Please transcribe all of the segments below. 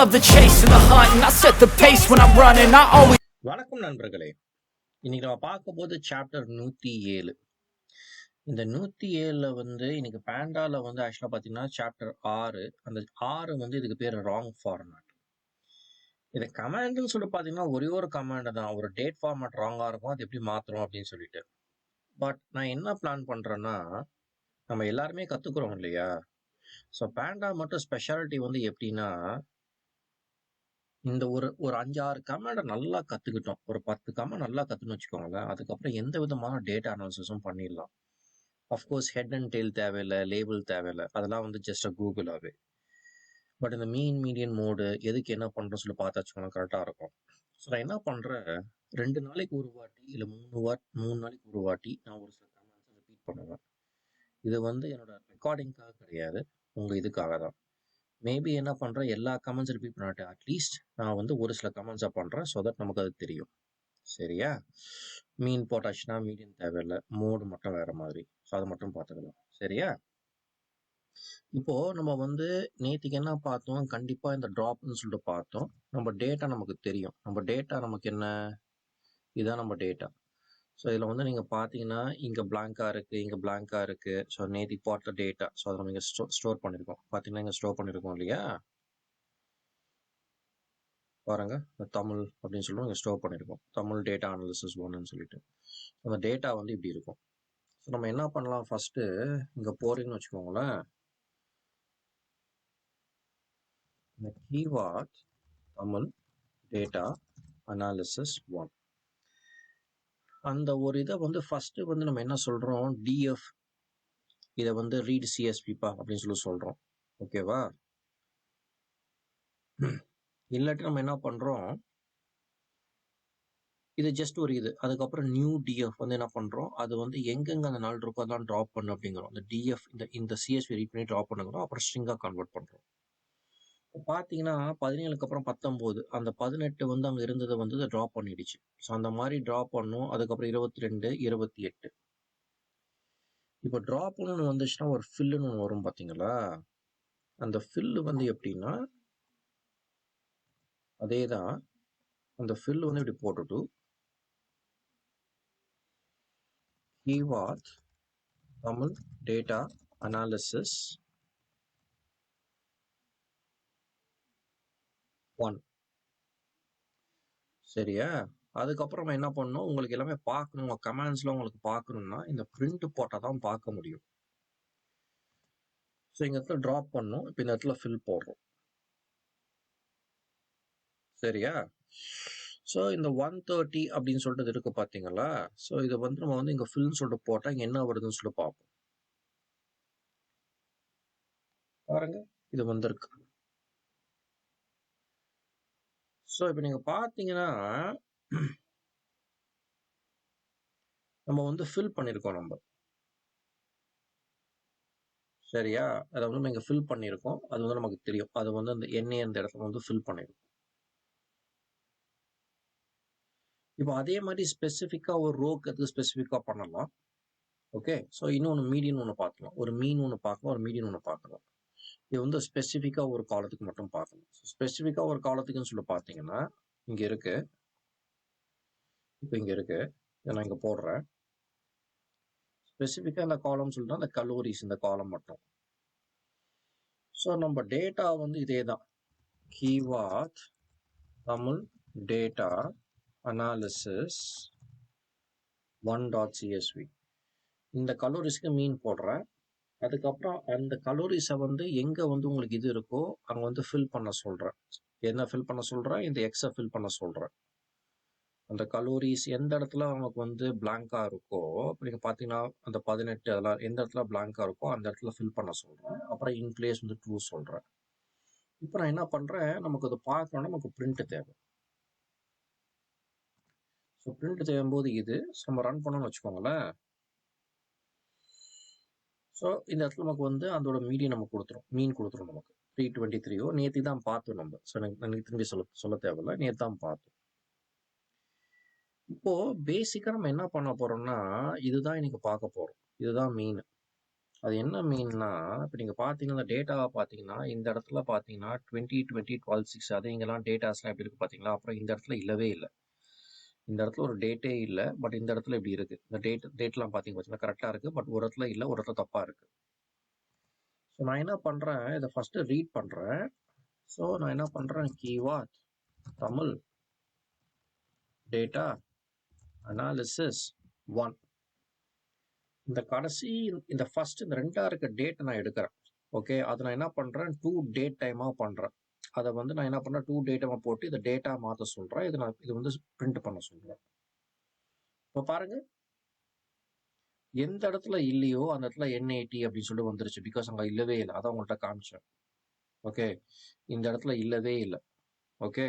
love the chase and the hunt, and I set the pace when I'm running. I always. வணக்கம் நண்பர்களே. இன்னைக்கு நம்ம பார்க்க போது சாப்டர் 107. இந்த 107ல இன்னைக்கு பேண்டால ஆக்சுவலா பாத்தீங்கன்னா சாப்டர் 6. அந்த 6 இதுக்கு பேர் ராங் ஃபார்மேட். இதை கமாண்ட்னு சொல்லி பாத்தீங்கன்னா ஒரே ஒரு கமாண்ட் தான். ஒரு டேட் ஃபார்மேட் ராங்கா இருக்கும், அது எப்படி மாத்துறோம் அப்படின்னு சொல்லிட்டு. பட் நான் என்ன பிளான் பண்றேன்னா, நம்ம எல்லாருமே கத்துக்கிறோம் இல்லையா? ஸோ பேண்டா மட்டும் ஸ்பெஷாலிட்டி எப்படின்னா, இந்த ஒரு 5-6 கமாண்டை நல்லா கத்துக்கிட்டோம். ஒரு 10 கமாண்ட் நல்லா கத்துன்னு வச்சுக்கோங்களேன். அதுக்கப்புறம் எந்த விதமான டேட்டா அனாலிசிஸும் பண்ணிடலாம். அஃப்கோர்ஸ் ஹெட் அண்ட் டெயில் தேவையில்லை, லேபிள் தேவையில்லை, அதெல்லாம் ஜஸ்ட் கூகுளாகவே. பட் இந்த மீன் மீடியன் மோடு எதுக்கு என்ன பண்ணுறோம் சொல்லி பார்த்தா வச்சுக்கோங்க, கரெக்டாக இருக்கும். ஸோ நான் என்ன பண்ணுறேன், 2 நாளைக்கு ஒரு வாட்டி இல்லை 3 நாளைக்கு ஒரு வாட்டி நான் ஒரு சில கமாண்ட்ஸை ரிப்பீட் பண்ணுவேன். இது என்னோட ரெக்கார்டிங்காக கிடையாது, உங்கள் இதுக்காக தான். மேபி என்ன பண்ணுறேன், எல்லா கமெண்ட்ஸ் ரிப்பீட் பண்ணிட்டு அட்லீஸ்ட் நான் ஒரு சில கமெண்ட்ஸாக பண்ணுறேன், ஸோ தட் நமக்கு அது தெரியும். சரியா? மீன் போட்டாச்சுன்னா மீடியம் தேவையில்லை, மோடு மட்டும் வேறு மாதிரி. ஸோ அதை மட்டும் பார்த்துக்கலாம். சரியா? இப்போது நம்ம நேற்றுக்கு என்ன பார்த்தோம், கண்டிப்பாக இந்த ட்ராப்னு சொல்லிட்டு பார்த்தோம். நம்ம டேட்டா நமக்கு தெரியும். நம்ம டேட்டா நமக்கு என்ன, இதுதான் நம்ம டேட்டா. ஸோ இதில் நீங்கள் பார்த்தீங்கன்னா இங்கே பிளாங்காக இருக்குது, இங்கே பிளாங்காக இருக்குது. ஸோ நேற்றுக்கு போட்ட டேட்டா, ஸோ அதை நம்ம இங்கே ஸ்டோர் பண்ணியிருக்கோம். பார்த்தீங்கன்னா இங்கே ஸ்டோர் பண்ணியிருக்கோம் இல்லையா? பாருங்க, இந்த தமிழ் அப்படின்னு சொல்லுவோம், இங்கே ஸ்டோர் பண்ணியிருக்கோம். தமிழ் டேட்டா அனாலிசிஸ் 1ன்னு சொல்லிட்டு. அந்த டேட்டா இப்படி இருக்கும். ஸோ நம்ம என்ன பண்ணலாம், ஃபஸ்ட்டு இங்கே போறீங்கன்னு வச்சுக்கோங்களேன். இந்த கீவார்ட் தமிழ் டேட்டா அனாலிசிஸ் 1, அந்த ஒரு இதை ஃபஸ்ட்டு நம்ம என்ன சொல்கிறோம், டிஎஃப், இதை ரீட் சிஎஸ்பிப்பா அப்படின்னு சொல்லி சொல்கிறோம். ஓகேவா? இல்லாட்டி நம்ம என்ன பண்ணுறோம், இது ஜஸ்ட் ஒரு இது. அதுக்கப்புறம் நியூ டிஎஃப் என்ன பண்ணுறோம், அது எங்கெங்கே அந்த நாள் இருக்கோ அதான் ட்ராப் பண்ணு அப்படிங்கிறோம். அந்த டிஎஃப் இந்த சிஎஸ்பி ரீட் பண்ணி ட்ராப் பண்ணுங்கிறோம். அப்புறம் ஸ்ட்ரிங்காக கன்வெர்ட் பண்ணுறோம். பார்த்தீங்கன்னா 17க்கு அப்புறம் 19, அந்த 18 அங்கே இருந்ததை ட்ராப் பண்ணிடுச்சு. ஸோ அந்த மாதிரி ட்ராப் பண்ணும். அதுக்கப்புறம் 22, 28. இப்போ ட்ராப்னு ஒன்று வந்துச்சுன்னா ஒரு ஃபில்லுன்னு ஒன்று வரும் பார்த்தீங்களா? அந்த ஃபில்லு எப்படின்னா அதே தான். அந்த ஃபில் இப்படி போட்டுட்டு கீவார்ட் தமிழ் டேட்டா அனாலிசிஸ் 1. சரியா? அதுக்கப்புறம் நம்ம என்ன பண்ணணும், உங்களுக்கு எல்லாமே பார்க்கணும், உங்கள் கமெண்ட்ஸில் உங்களுக்கு பார்க்கணும்னா இந்த பிரிண்ட் போட்டால் தான் பார்க்க முடியும். ஸோ இந்த இடத்துல ட்ராப் பண்ணணும். இப்போ இந்த இடத்துல ஃபில் போடுறோம். சரியா? ஸோ இந்த 130 அப்படின்னு சொல்லிட்டு இருக்கு பார்த்தீங்களா? ஸோ இதை நம்ம இங்கே ஃபில்னு சொல்லிட்டு போட்டால் இங்கே என்ன வருதுன்னு சொல்லி பார்ப்போம். பாருங்க, இது வந்திருக்கு. ஸோ இப்போ நீங்கள் பார்த்தீங்கன்னா நம்ம ஃபில் பண்ணியிருக்கோம் நம்ம. சரியா? அதை நம்ம இங்கே ஃபில் பண்ணியிருக்கோம். அது நமக்கு தெரியும். அது அந்த எண்ணெய் அந்த இடத்துல ஃபில் பண்ணியிருக்கோம். இப்போ அதே மாதிரி ஸ்பெசிஃபிக்காக ஒரு ரோக்கு அது ஸ்பெசிஃபிக்காக பண்ணலாம். ஓகே, ஸோ இன்னொன்று மீடியன் ஒன்று பார்க்கலாம், ஒரு மீன் ஒன்று பார்க்கலாம், ஒரு மீடியன் ஒன்று பார்க்கலாம். இது ஸ்பெசிஃபிக்காக ஒரு காலத்துக்கு மட்டும் பார்க்கணும். ஸ்பெசிஃபிக்காக ஒரு காலத்துக்குன்னு சொல்லி பார்த்தீங்கன்னா இங்கே இருக்கு. இப்போ இங்கே இருக்கு, இதை நான் இங்கே போடுறேன். ஸ்பெசிஃபிக்காக இந்த காலம் சொல்லிட்டு அந்த கலோரிஸ் இந்த காலம் மட்டும். ஸோ நம்ம டேட்டா இதே தான். கீவார்ட் தமிழ் டேட்டா அனாலிசிஸ் 1.csv. இந்த கலோரிஸ்க்கு மீன் போடுறேன். அதுக்கப்புறம் அந்த கலோரிஸை எங்கே உங்களுக்கு இது இருக்கோ அங்கே ஃபில் பண்ண சொல்கிறேன். என்ன ஃபில் பண்ண சொல்கிறேன், இந்த எக்ஸை ஃபில் பண்ண சொல்கிறேன். அந்த கலோரிஸ் எந்த இடத்துல நமக்கு பிளாங்காக இருக்கோ, இப்போ நீங்கள் பார்த்தீங்கன்னா அந்த 18 அதெல்லாம் எந்த இடத்துல பிளாங்காக இருக்கோ அந்த இடத்துல ஃபில் பண்ண சொல்கிறேன். அப்புறம் இன் பிளேஸ் ட்ரூ சொல்கிறேன். இப்போ நான் என்ன பண்ணுறேன், நமக்கு அது பார்க்கணுன்னா நமக்கு பிரிண்ட் தேவை. ஸோ பிரிண்ட் தேவைம்போது இது நம்ம ரன் பண்ணணும்னு வச்சுக்கோங்களேன். ஸோ இந்த இடத்துல நமக்கு அதோட மீடியம் நம்ம கொடுத்துரும், மீன் கொடுத்துரும். நமக்கு 323 நேற்று தான் பார்த்தோம் நம்ம. ஸோ எனக்கு திரும்பி சொல்ல தேவையில்லை, நேற்று தான் பார்த்தோம். இப்போ பேசிக்காக நம்ம என்ன பண்ண போறோம்னா இதுதான் இன்னைக்கு பார்க்க போறோம். இதுதான் மீன். அது என்ன மீன்னா, இப்போ நீங்கள் பார்த்தீங்கன்னா இந்த டேட்டாவை பார்த்தீங்கன்னா இந்த இடத்துல பார்த்தீங்கன்னா 2020 12 6 அது இங்கெல்லாம் டேட்டாஸ்லாம் எப்படி இருக்குது பார்த்தீங்களா. அப்புறம் இந்த இடத்துல இல்லவே இல்லை. இந்த இடத்துல ஒரு டேட்டே இல்லை, பட் இந்த இடத்துல இப்படி இருக்குது. இந்த டேட்லாம் பார்த்தீங்கன்னா கரெக்டாக இருக்குது, பட் ஒரு இடத்துல இல்லை, ஒரு இடத்துல தப்பாக இருக்குது. ஸோ நான் என்ன பண்ணுறேன், இதை ஃபஸ்ட்டு ரீட் பண்ணுறேன். ஸோ நான் என்ன பண்ணுறேன், கீவாட் தமிழ் டேட்டா அனாலிசிஸ் 1. இந்த கடைசி இந்த ஃபர்ஸ்ட் இந்த ரெண்டாக இருக்க டேட்டை நான் எடுக்கிறேன். ஓகே, அதை நான் என்ன பண்ணுறேன், 2 டேட் டைமாக பண்ணுறேன். அதை வந்து நான் என்ன பண்ணுறேன், 2 டேட்டாக போட்டு இதை டேட்டா மாற்ற சொல்கிறேன். இது வந்து பிரிண்ட் பண்ண சொல்கிறேன். இப்போ பாருங்க, எந்த இடத்துல இல்லையோ அந்த இடத்துல N80 அப்படின்னு சொல்லிட்டு வந்துருச்சு. பிகாஸ் அங்கே இல்லவே இல்லை, அதான் உங்கள்கிட்ட காமிச்சேன். ஓகே, இந்த இடத்துல இல்லவே இல்லை. ஓகே,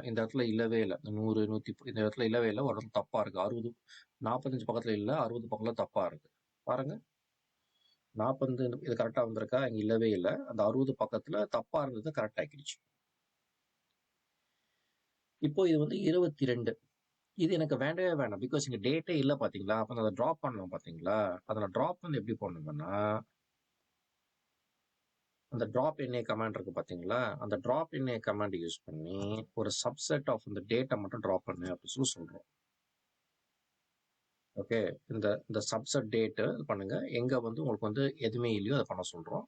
இந்த இடத்துல இல்லவே இல்லை. 100 100 இந்த இடத்துல இல்லவே இல்லை, ஒரு இடத்துல தப்பாக இருக்குது. 60 45 பக்கத்தில் இல்லை, 60 பக்கத்தில் தப்பாக இருக்குது. பாருங்க, 40 இது கரெக்டாக வந்திருக்கா, இங்கே இல்லவே இல்லை. அந்த 60 பக்கத்தில் தப்பாக இருந்தது கரெக்ட் ஆக்கிடுச்சு. இப்போ இது வந்து 22. இது எனக்கு வேண்டவே வேண்டாம், பிகாஸ் இங்கே டேட்டே இல்லை பார்த்தீங்களா. அப்போ அதை ட்ராப் பண்ணலாம் பார்த்தீங்களா. அதில் ட்ராப் வந்து எப்படி பண்ணுங்கன்னா, அந்த ட்ராப் என்ஏ கமாண்ட் இருக்கு பார்த்தீங்களா. அந்த ட்ராப் என்ஏ கமாண்ட் யூஸ் பண்ணி ஒரு சப்செட் ஆஃப் இந்த டேட்டா மட்டும் ட்ராப் பண்ணு அப்படின்னு சொல்லி சொல்கிறோம். ஓகே, இந்த சப்செட் டேட்டு பண்ணுங்க. எங்கே வந்து உங்களுக்கு வந்து எதுவுமே இல்லையோ அதை பண்ண சொல்கிறோம்.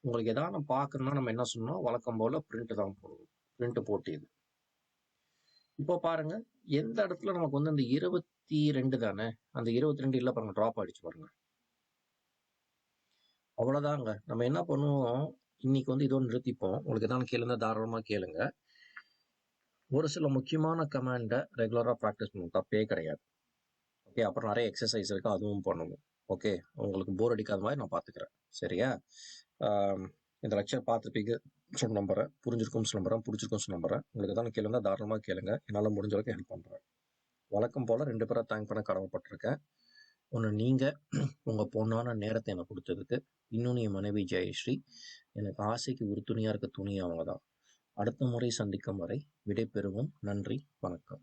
உங்களுக்கு எதாவது பார்க்கணும்னா நம்ம என்ன சொன்னோம், வழக்கம் போல் பிரிண்ட் தான் போடுவோம். பிரிண்ட் போட்டு இது இப்போ பாருங்க, எந்த இடத்துல நமக்கு வந்து அந்த 22 தானே, அந்த 22 இல்லை பாருங்க, ட்ராப் ஆகிடுச்சு பாருங்க. அவ்வளோதாங்க. நம்ம என்ன பண்ணுவோம், இன்னைக்கு வந்து இதோடு நிறுத்திப்போம். உங்களுக்கு எதாவது கேளுங்க, தாராளமாக கேளுங்க. ஒரு சில முக்கியமான கமாண்டை ரெகுலராக ப்ராக்டிஸ் பண்ணணும், தப்பே கிடையாது. ஓகே, அப்புறம் நிறைய எக்ஸசைஸ் இருக்குது, அதுவும் பண்ணணும். ஓகே, உங்களுக்கு போர் அடிக்காத மாதிரி நான் பார்த்துக்கிறேன். சரியா? இந்த லெக்சர் பார்த்துருப்பீங்க சொல்ல நம்புறேன், புரிஞ்சிருக்கும் சொல்ல நம்புறேன், பிடிச்சிருக்கும் சொல்ல நம்புறேன். உங்களுக்கு எதாவது கேளுங்க, தாராளமாக கேளுங்க. என்னால் முடிஞ்ச வரைக்கும் ஹெல்ப் பண்ணுறேன். வழக்கம் போல் 2 பேரை தேங்க் பண்ண கடமைப்பட்டிருக்கேன். ஒன்று நீங்கள் உங்கள் பொண்ணான நேரத்தை எனக்கு கொடுத்ததுக்கு, இன்னொன்று என் மனைவி ஜெயஸ்ரீ. எனக்கு ஆசைக்கு உறுதுணையாக இருக்க துணி அவங்க தான். அடுத்த முறை சந்திக்கும் வரை விடை பெறுவோம். நன்றி, வணக்கம்.